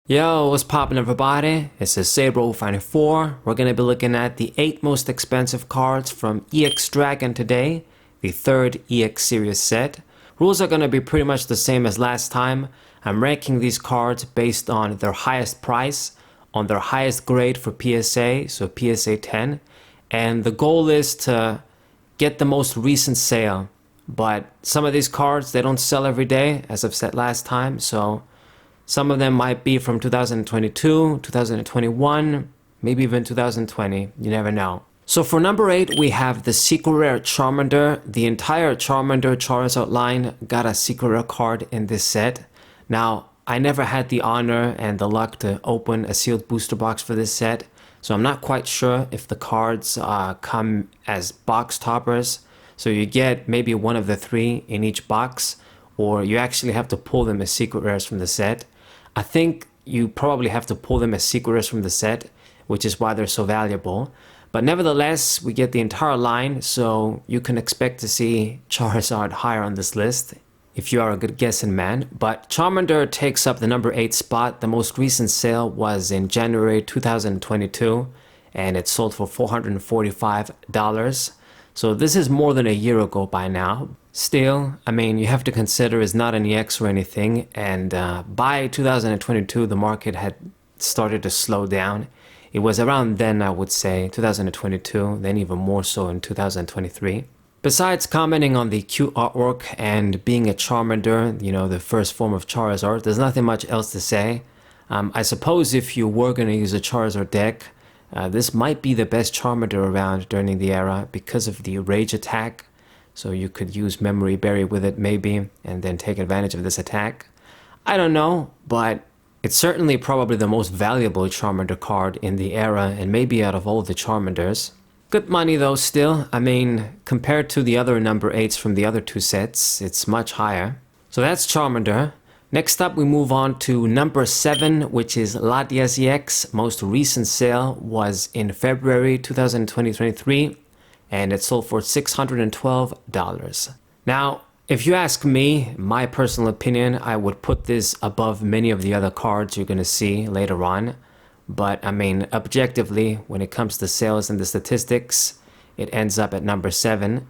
Yo, what's poppin' everybody? It's Sabro54. We're gonna be looking at the 8 most expensive cards from EX Dragon today, the third EX series set. Rules are gonna be pretty much the same as last time. I'm ranking these cards based on their highest price, on their highest grade for PSA, so PSA 10, and the goal is to get the most recent sale. But some of these cards, they don't sell every day, as I've said last time, so some of them might be from 2022, 2021, maybe even 2020. You never know. So for number 8, we have the Secret Rare Charmander. The entire Charmander Charizard line got a Secret Rare card in this set. Now, I never had the honor and the luck to open a sealed booster box for this set, so I'm not quite sure if the cards come as box toppers. So you get maybe one of the 3 in each box, or you actually have to pull them as secret rares from the set. I think you probably have to pull them as secret rares from the set, which is why they're so valuable. But nevertheless, we get the entire line, so you can expect to see Charizard higher on this list if you are a good guessing man. But Charmander takes up the number 8 spot. The most recent sale was in January 2022, and it sold for $445. So this is more than a year ago by now. Still, I mean, you have to consider it's not an EX or anything, and by 2022 the market had started to slow down. It was around then, I would say, 2022, then even more so in 2023. Besides commenting on the cute artwork and being a Charmander, you know, the first form of Charizard, there's nothing much else to say. I suppose if you were going to use a Charizard deck, this might be the best Charmander around during the era because of the Rage attack. So you could use Memory Berry with it maybe, and then take advantage of this attack. I don't know, but it's certainly probably the most valuable Charmander card in the era, and maybe out of all the Charmanders. Good money though still. I mean, compared to the other number 8s from the other 2 sets, it's much higher. So that's Charmander. Next up we move on to number 7, which is Latias EX. Most recent sale was in February 2023. And it sold for $612. Now, if you ask me, my personal opinion, I would put this above many of the other cards you're going to see later on. But I mean, objectively, when it comes to sales and the statistics, it ends up at number 7.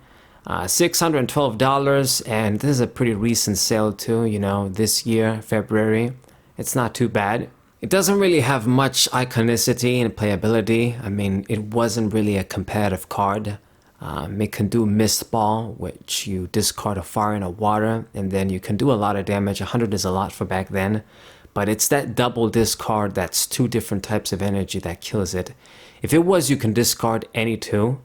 $612, and this is a pretty recent sale too, you know, this year, February. It's not too bad. It doesn't really have much iconicity and playability. I mean, it wasn't really a competitive card. It can do Mist Ball, which you discard a fire and a water, and then you can do a lot of damage. 100 is a lot for back then, but it's that double discard that's 2 different types of energy that kills it. If it was you can discard any 2,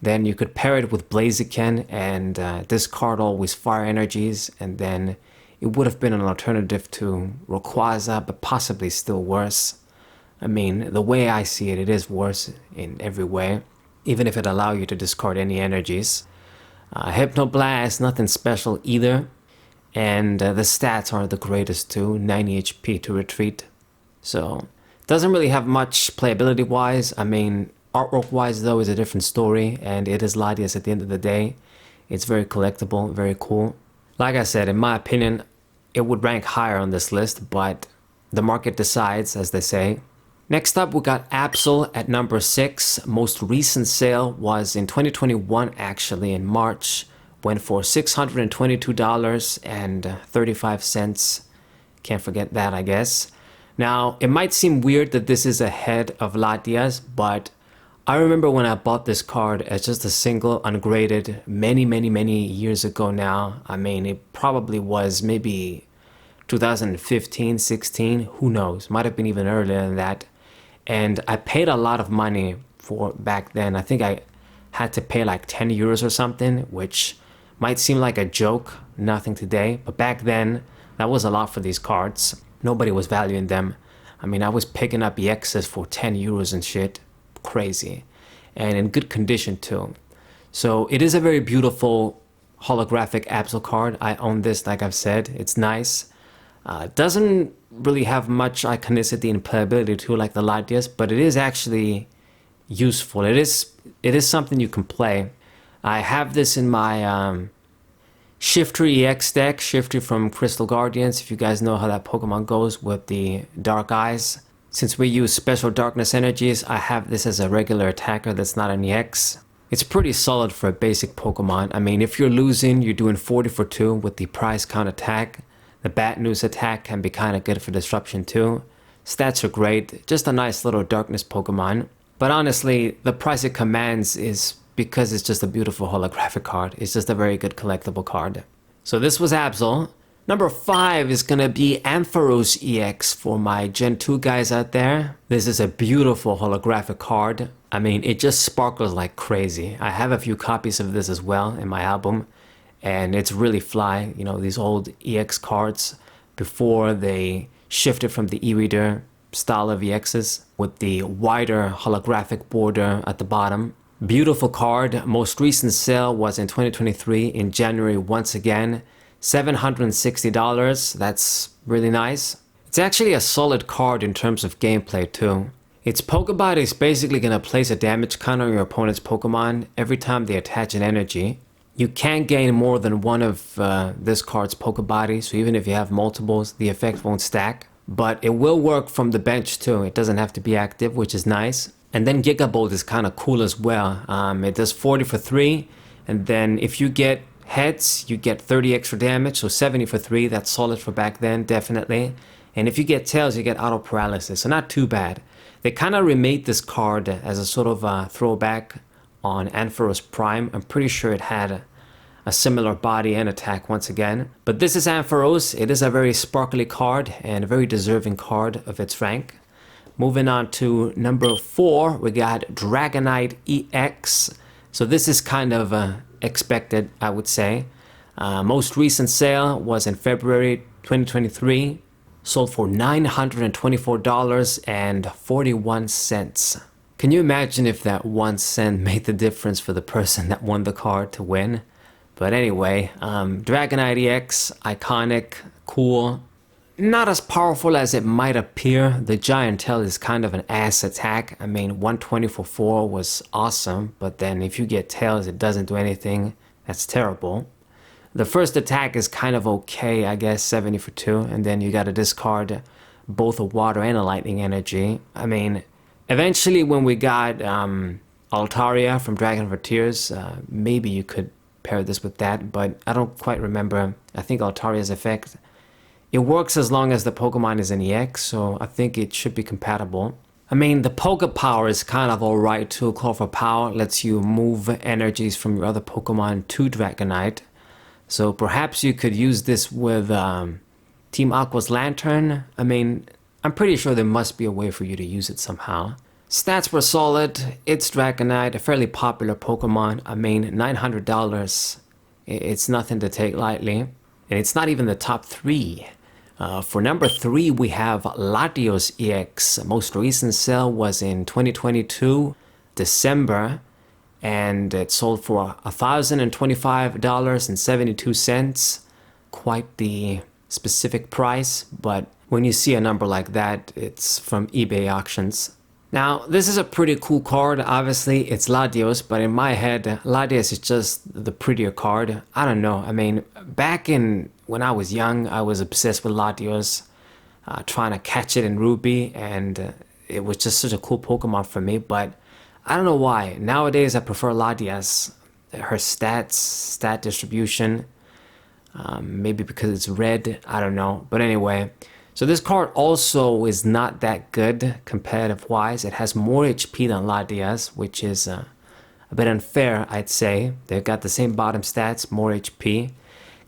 then you could pair it with Blaziken and discard always fire energies, and then it would have been an alternative to Rayquaza, but possibly still worse. I mean, the way I see it, it is worse in every way, even if it allows you to discard any energies. Hypnoblast, nothing special either. And the stats aren't the greatest too, 90 HP to retreat. So, doesn't really have much playability wise. I mean, artwork wise though is a different story, and it is Latias at the end of the day. It's very collectible, very cool. Like I said, in my opinion, it would rank higher on this list, but the market decides, as they say. Next up, we got Absol at number 6. Most recent sale was in 2021, actually, in March. Went for $622.35. Can't forget that, I guess. Now, it might seem weird that this is ahead of Latias, but I remember when I bought this card as just a single ungraded many years ago now. I mean, it probably was maybe 2015, 16, who knows? Might have been even earlier than that. And I paid a lot of money for back then. I think I had to pay like 10 euros or something, which might seem like a joke, nothing today. But back then, that was a lot for these cards. Nobody was valuing them. I mean, I was picking up EXs for 10 euros and shit. Crazy. And in good condition too. So it is a very beautiful holographic Absol card. I own this, like I've said. It's nice. Doesn't really have much iconicity and playability too, like the Latias, but it is actually useful. It is something you can play. I have this in my Shiftry EX deck, Shiftry from Crystal Guardians, if you guys know how that Pokemon goes with the dark eyes. Since we use special darkness energies, I have this as a regular attacker that's not an EX. It's pretty solid for a basic Pokemon. I mean, if you're losing, you're doing 40 for 2 with the prize count attack. The Bad News attack can be kind of good for disruption too. Stats are great, just a nice little darkness Pokemon. But honestly, the price it commands is because it's just a beautiful holographic card. It's just a very good collectible card. So this was Absol. Number 5 is gonna be Ampharos EX for my Gen 2 guys out there. This is a beautiful holographic card. I mean, it just sparkles like crazy. I have a few copies of this as well in my album, and it's really fly. You know, these old EX cards before they shifted from the e-reader style of EXs with the wider holographic border at the bottom. Beautiful card. Most recent sale was in 2023 in January once again. $760. That's really nice. It's actually a solid card in terms of gameplay too. Its Pokebot is basically going to place a damage counter on your opponent's Pokemon every time they attach an energy. You can't gain more than one of this card's Pokebodies, so even if you have multiples, the effect won't stack. But it will work from the bench too. It doesn't have to be active, which is nice. And then Gigabolt is kind of cool as well. It does 40 for 3, and then if you get heads, you get 30 extra damage, so 70 for 3. That's solid for back then, definitely. And if you get tails, you get auto paralysis, so not too bad. They kind of remade this card as a sort of throwback on Ampharos Prime. I'm pretty sure it had a similar body and attack once again. But this is Ampharos. It is a very sparkly card and a very deserving card of its rank. Moving on to number 4, we got Dragonite EX. So this is kind of expected, I would say. Most recent sale was in February 2023. Sold for $924.41. Can you imagine if that 1 cent made the difference for the person that won the card to win? But anyway, Dragonite EX, iconic, cool. Not as powerful as it might appear. The Giant Tail is kind of an ass attack. I mean, 120 for 4 was awesome, but then if you get tails, it doesn't do anything. That's terrible. The first attack is kind of okay, I guess, 70 for 2, and then you gotta discard both a water and a lightning energy. I mean, eventually when we got Altaria from Dragon for Tears, maybe you could pair this with that, but I don't quite remember. I think Altaria's effect, it works as long as the Pokemon is an EX, so I think it should be compatible. I mean, the Poke Power is kind of alright too. Call for Power lets you move energies from your other Pokemon to Dragonite. So perhaps you could use this with Team Aqua's Lantern. I mean, I'm pretty sure there must be a way for you to use it somehow. Stats were solid. It's Dragonite, a fairly popular Pokemon. I mean, $900. It's nothing to take lightly. And it's not even the top 3. For number 3, we have Latios EX. Most recent sale was in 2022, December. And it sold for $1,025.72. Quite the specific price, but when you see a number like that, it's from eBay auctions. Now, this is a pretty cool card. Obviously, it's Latios, but in my head, Latios is just the prettier card. I don't know. I mean, back in when I was young, I was obsessed with Latios, trying to catch it in Ruby, and it was just such a cool Pokemon for me, but I don't know why. Nowadays, I prefer Latias. Her stat distribution, maybe because it's red, I don't know. But anyway, so this card also is not that good competitive-wise. It has more HP than Latias, which is a bit unfair, I'd say. They've got the same bottom stats, more HP.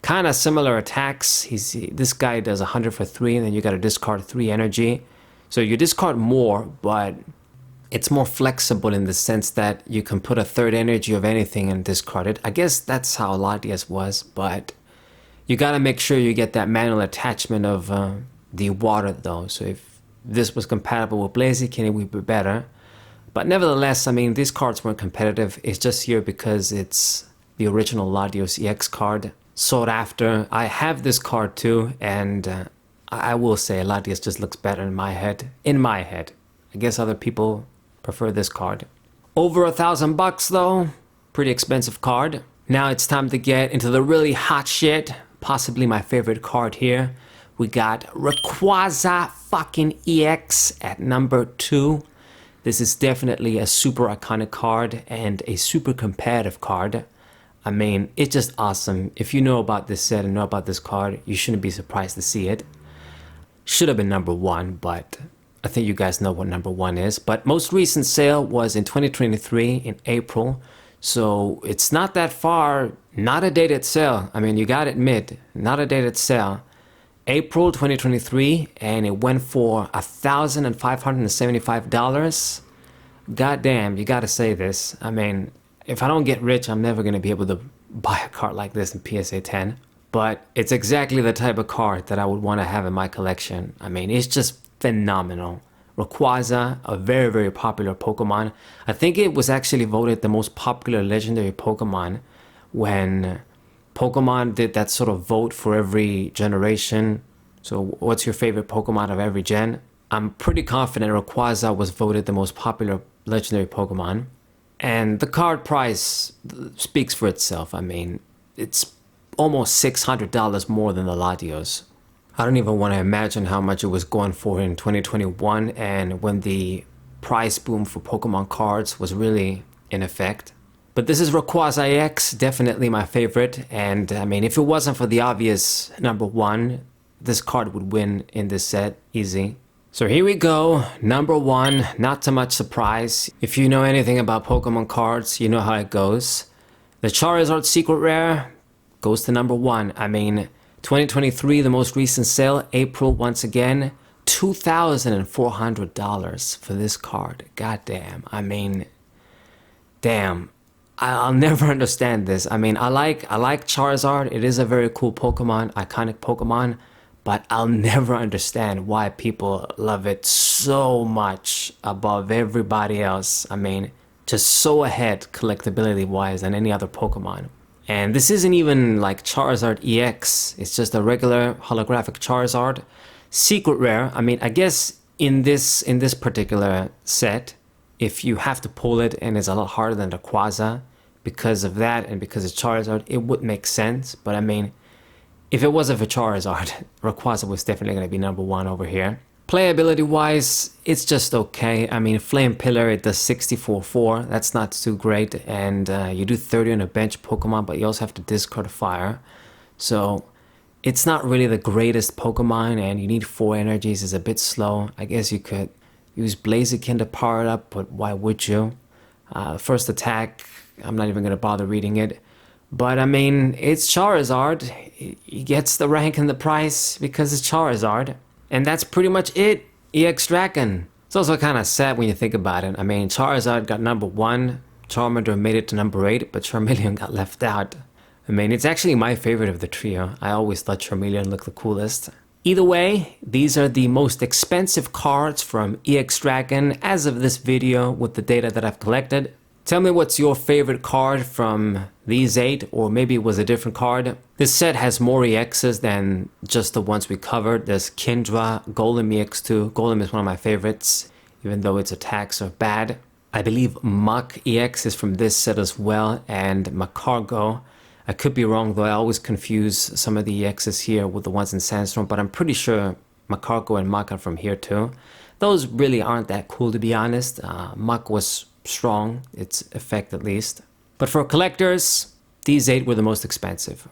Kind of similar attacks. This guy does 100 for 3, and then you got to discard 3 energy. So you discard more, but it's more flexible in the sense that you can put a 3rd energy of anything and discard it. I guess that's how Latias was, but you gotta make sure you get that manual attachment of the water though. So if this was compatible with Blaziken, it would be better. But nevertheless, I mean, these cards weren't competitive. It's just here because it's the original Latios EX card. Sought after. I have this card too, and I will say Latias just looks better in my head. I guess other people prefer this card. Over $1,000 though, pretty expensive card. Now it's time to get into the really hot shit, possibly my favorite card here. We got Rayquaza fucking EX at number 2. This is definitely a super iconic card and a super competitive card. I mean, it's just awesome. If you know about this set and know about this card, you shouldn't be surprised to see it. Should have been number 1, but I think you guys know what number 1 is. But most recent sale was in 2023 in April. So it's not that far, not a dated sale. I mean, you gotta admit, not a dated sale. April 2023, and it went for $1,575. Goddamn, you gotta say this. I mean, if I don't get rich, I'm never gonna be able to buy a card like this in PSA 10. But it's exactly the type of card that I would want to have in my collection. I mean, it's just phenomenal. Rayquaza, a very, very popular Pokemon. I think it was actually voted the most popular legendary Pokemon when Pokemon did that sort of vote for every generation. So what's your favorite Pokemon of every gen? I'm pretty confident Rayquaza was voted the most popular legendary Pokemon. And the card price speaks for itself. I mean, it's almost $600 more than the Latios. I don't even want to imagine how much it was going for in 2021 and when the price boom for Pokemon cards was really in effect. But this is Rayquaza EX, definitely my favorite. And I mean, if it wasn't for the obvious number 1, this card would win in this set, easy. So here we go, number 1, not too much surprise. If you know anything about Pokemon cards, you know how it goes. The Charizard Secret Rare goes to number 1. I mean, 2023, the most recent sale, April once again, $2,400 for this card. Goddamn. I mean, damn. I'll never understand this. I mean, I like Charizard. It is a very cool Pokemon, iconic Pokemon, but I'll never understand why people love it so much above everybody else. I mean, just so ahead collectability-wise than any other Pokemon. And this isn't even like Charizard EX, it's just a regular holographic Charizard. Secret Rare, I mean, I guess in this particular set, if you have to pull it and it's a lot harder than the Rayquaza, because of that and because it's Charizard, it would make sense. But I mean, if it wasn't for Charizard, Rayquaza was definitely going to be number 1 over here. Playability wise, it's just okay. I mean, Flame Pillar, it does 64-4. That's not too great. And you do 30 on a bench Pokemon, but you also have to discard a fire. So it's not really the greatest Pokemon, and you need 4 energies. It's a bit slow. I guess you could use Blaziken to power it up, but why would you? First attack, I'm not even going to bother reading it. But I mean, it's Charizard. He gets the rank and the price because it's Charizard. And that's pretty much it, EX Dragon. It's also kind of sad when you think about it. I mean, Charizard got number 1, Charmander made it to number 8, but Charmeleon got left out. I mean, it's actually my favorite of the trio. I always thought Charmeleon looked the coolest. Either way, these are the most expensive cards from EX Dragon as of this video with the data that I've collected. Tell me what's your favorite card from these 8, or maybe it was a different card. This set has more EXs than just the ones we covered. There's Kindra, Golem EX2. Golem is one of my favorites, even though its attacks are bad. I believe Muk EX is from this set as well, and Magcargo. I could be wrong though, I always confuse some of the EXs here with the ones in Sandstorm, but I'm pretty sure Magcargo and Muk are from here too. Those really aren't that cool, to be honest. Muk was strong, its effect at least. But for collectors, these 8 were the most expensive.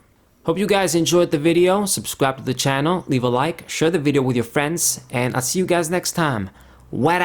Hope you guys enjoyed the video. Subscribe to the channel, leave a like, share the video with your friends, and I'll see you guys next time. What